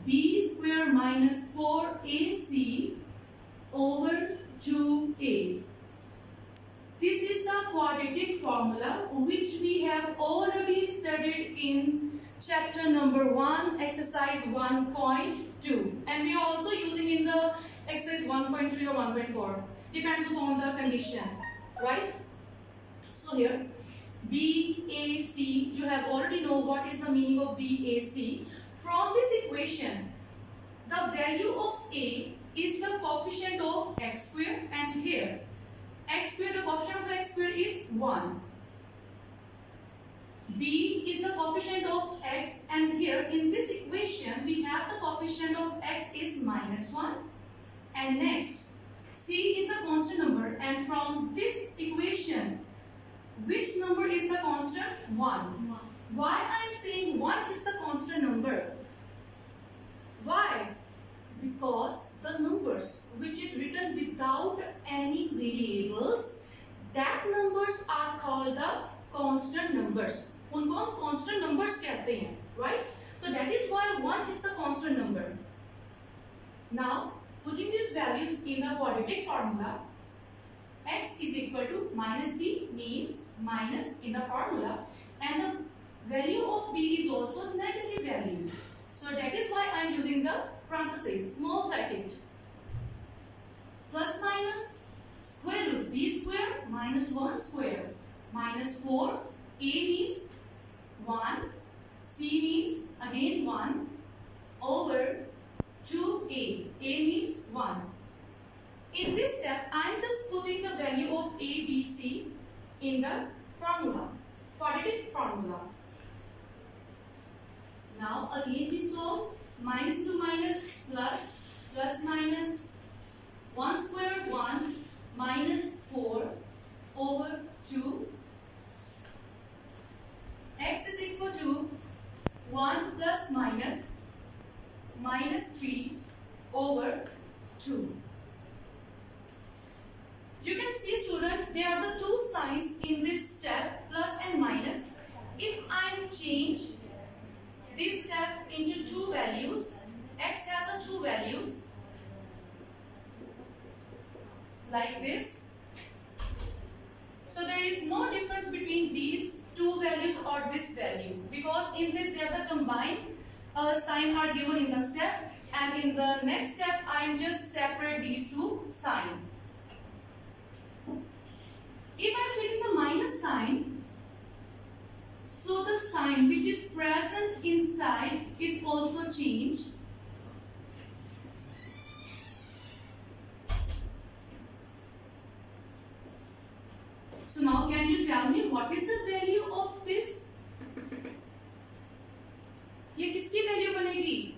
b square minus 4ac over 2a. This is the quadratic formula which we have already studied in chapter number 1, exercise 1.2, and we are also using in the exercise 1.3 or 1.4, depends upon the condition, right? So here BAC, you have already know what is the meaning of BAC. From this equation, the value of A is the coefficient of x square, and here x square, the coefficient of x square is 1. B is the coefficient of x, and here in this equation we have the coefficient of x is -1, and next C is the constant number, and from this equation which number is the constant? 1. Why I am saying 1 is the constant number? Why? Because the numbers which is written without any variables, that numbers are called the constant numbers. उनको हम constant numbers कहते हैं, right? So that is why 1 is the constant number. Now, putting these values in the quadratic formula, x is equal to minus b means minus in the formula, and the value of b is also negative value. So that is why I am using the parenthesis, small bracket. Plus minus square root b square minus 1 square minus 4. A means 1. C means again 1 over 2a. A means 1. In this step, I am just putting the value of a, b, c in the formula, quadratic formula. Now again we solve. Minus to minus, plus, plus minus 1 square 1 minus 4 over 2. X is equal to 1 plus minus minus 3 over 2. You can see, student, there are the two signs in this step, plus and minus. If I change this step into two values, x has a two values like this. So there is no difference between these two values or this value, because in this they are the combined sign are given in the step, and in the next step I am just separate these two sign. If I am taking the minus sign, so the sign which is present inside is also changed. So now can you tell me what is the value of this? ये किसकी value बनेगी?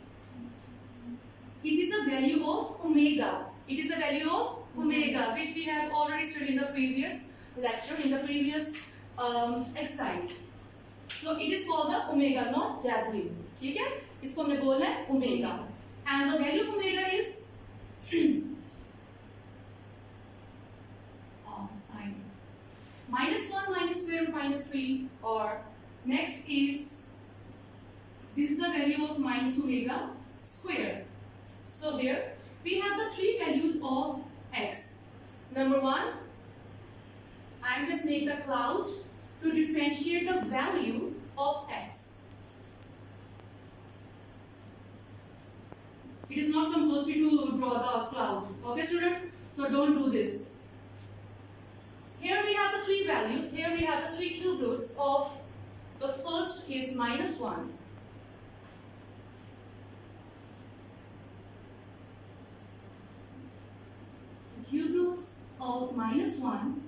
It is a value of omega. It is a value of omega, which we have already studied in the previous lecture, in the previous exercise. So it is called the omega, not W. ठीक है? इसको हमने बोला है omega. And the value of omega is sign -1 minus square root minus 3, or next is this is the value of minus omega square. So here we have the three values of x. Number 1, I am just make the cloud to differentiate the value of x. It is not compulsory to draw the cloud. Okay, students? So don't do this. Here we have the three values. Here we have the three cube roots of the first is -1. The cube roots of -1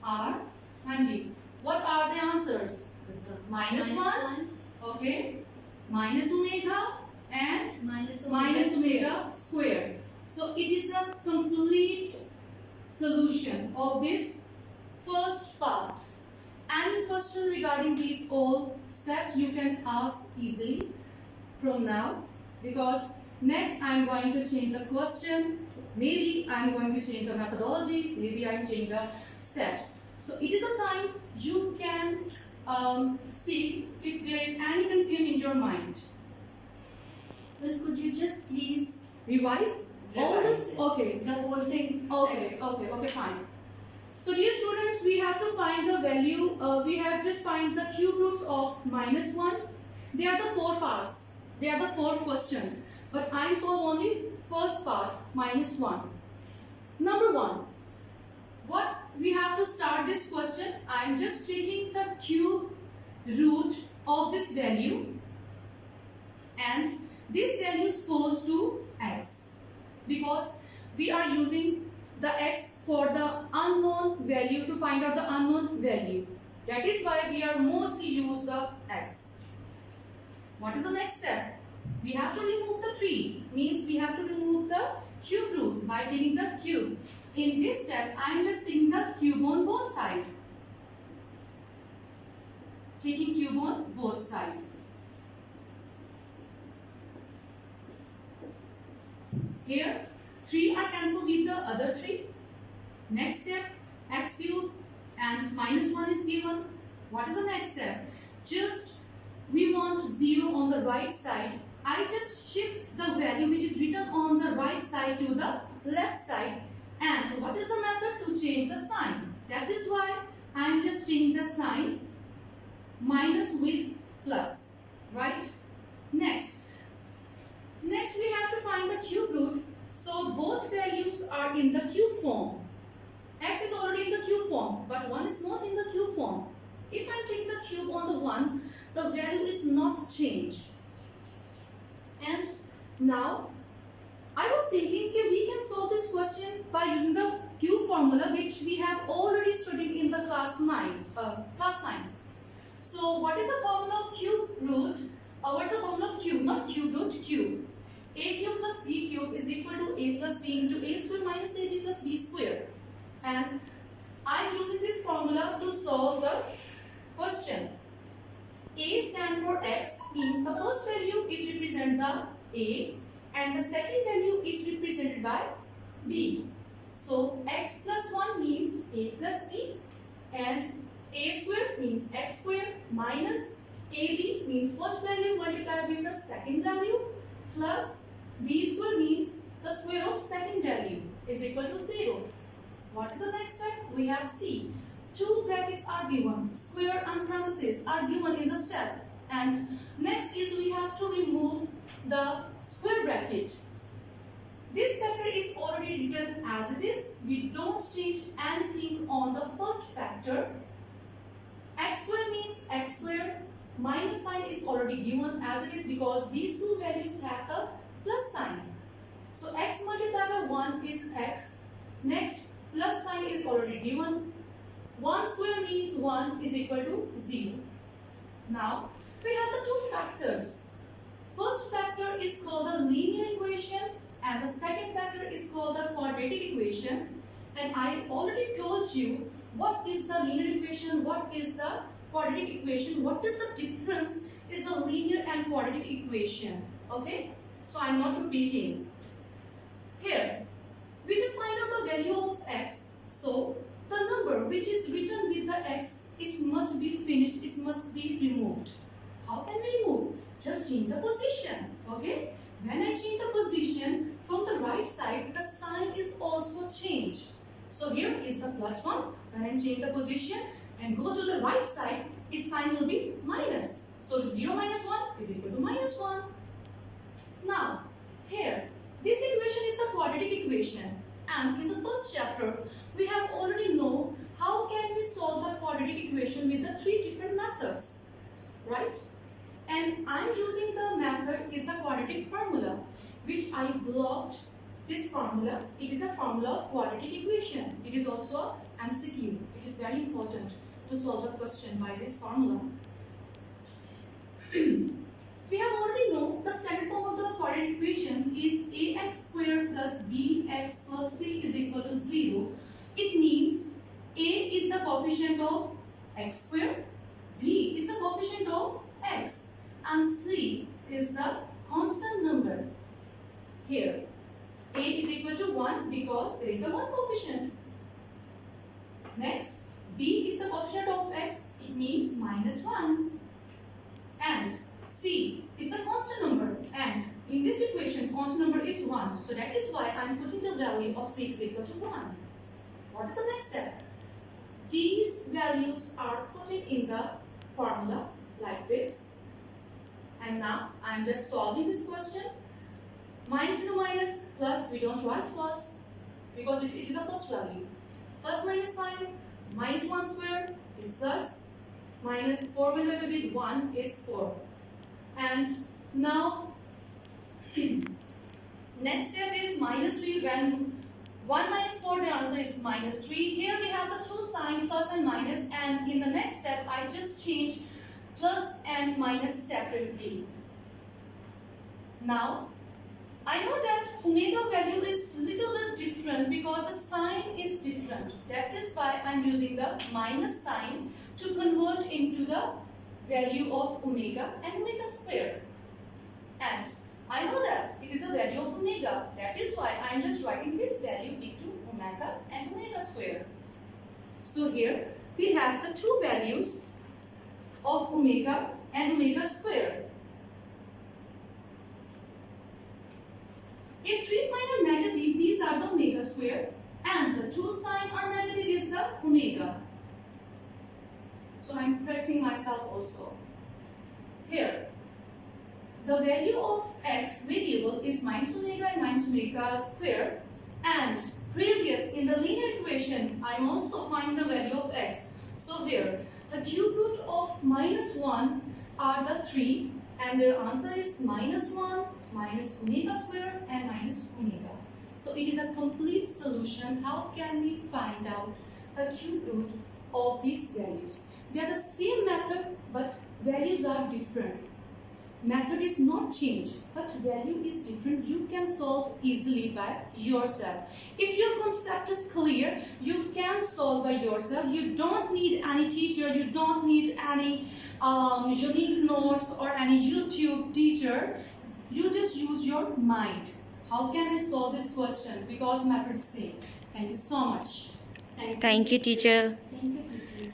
are, Hanji, what are the answers? -1, okay, minus omega and minus omega square. So it is a complete solution of this first part. Any question regarding these all steps you can ask easily from now, because next I am going to change the question, maybe I am going to change the methodology, maybe I am changing the steps. So it is a time you can speak if there is any confusion in your mind. Miss, could you just please revise all this? Okay. The whole thing. Okay, fine. So dear students, we have to find the value, we have just find the cube roots of -1. They are the 4 parts. They are the 4 questions. But I solve only first part, -1. Number 1. What we have to start this question, I am just taking the cube root of this value, and this value is supposed to x, because we are using the x for the unknown value to find out the unknown value. That is why we are mostly use the x. What is the next step? We have to remove the 3, means we have to remove the cube root by taking the cube. In this step, I am just taking the cube on both sides. Taking cube on both sides. Here, 3 are cancelled with the other 3. Next step, x cube and -1 is given. What is the next step? Just we want 0 on the right side. I just shift the value which is written on the right side to the left side. And what is the method to change the sign? That is why I am just changing the sign minus with plus, right? Next we have to find the cube root. So both values are in the cube form. X is already in the cube form, but 1 is not in the cube form. If I am taking the cube on the 1, the value is not changed. And now I was thinking that we can solve this question by using the cube formula which we have already studied in the class 9. So what is the formula of cube root? What is the formula of cube? Not cube root, cube. A cube plus b cube is equal to a plus b into a square minus ab plus b square. And I am using this formula to solve the question. A stands for x, means the first value is represented by a and the second value is represented by b. So x plus 1 means a plus b, and a square means x square minus ab means first value multiplied with the second value plus b square means the square of second value is equal to 0. What is the next step? We have c. 2 brackets are given, square and parentheses are given in the step. And next is we have to remove the square bracket. This factor is already written as it is. We don't change anything on the first factor. X square means x square. Minus sign is already given as it is because these two values have the plus sign. So x multiplied by 1 is x. Next, plus sign is already given. 1 square means 1 is equal to 0. Now, we have the two factors. First factor is called the linear equation and the second factor is called the quadratic equation. And I already told you what is the linear equation, what is the quadratic equation, what is the difference is the linear and quadratic equation. Okay? So I am not repeating. Here, we just find out the value of x. So, the number which is written with the x must be finished, it must be removed. How can we remove? Just change the position. Okay? When I change the position from the right side, the sign is also changed. So here is the plus 1. When I change the position and go to the right side, its sign will be minus. So 0 minus 1 is equal to minus 1. Now, here, this equation is the quadratic equation. And in the first chapter, we have already know how can we solve the quadratic equation with the 3 different methods, right? And I am using the method is the quadratic formula, which I blocked this formula. It is a formula of quadratic equation. It is also a MCQ. It is very important to solve the question by this formula. We have already know the standard form of the quadratic equation is ax squared plus bx plus c is equal to 0. It means a is the coefficient of x squared, b is the coefficient of x, and c is the constant number. Here, a is equal to 1 because there is a 1 coefficient. Next, b is the coefficient of x, it means minus 1. And c is the constant number, and in this constant number is 1. So that is why I am putting the value of c is equal to 1. What is the next step? These values are put in the formula like this. And now I am just solving this question. Minus into minus, plus, we don't write plus because it is a first value. Plus minus sign, minus 1 square is plus, minus 4 multiplied with 1 is 4. And now, next step is minus 3. When 1 minus 4, the answer is minus 3. Here we have the two sign, plus and minus, and in the next step, I just change plus and minus separately. Now, I know that omega value is little bit different because the sign is different. That is why I am using the minus sign to convert into the value of omega and omega square. And I know that it is a value of omega. That is why I am just writing this value into omega and omega square. So here we have the two values of omega and omega square. If 3 signs are negative, these are the omega square, and the 2 signs are negative is the omega. So I am correcting myself also. Here, the value of x variable is minus omega and minus omega square, and previous in the linear equation, I am also finding the value of x. So here, the cube root of minus 1 are the 3, and their answer is minus 1, minus omega square, and minus omega. So it is a complete solution. How can we find out the cube root of these values? They are the same method, but values are different. Method is not changed, but value is different. You can solve easily by yourself. If your concept is clear, you can solve by yourself. You don't need any teacher. You don't need any unique notes or any YouTube teacher. You just use your mind. How can I solve this question? Because method is same. Thank you so much. Thank you, teacher. Thank you, teacher.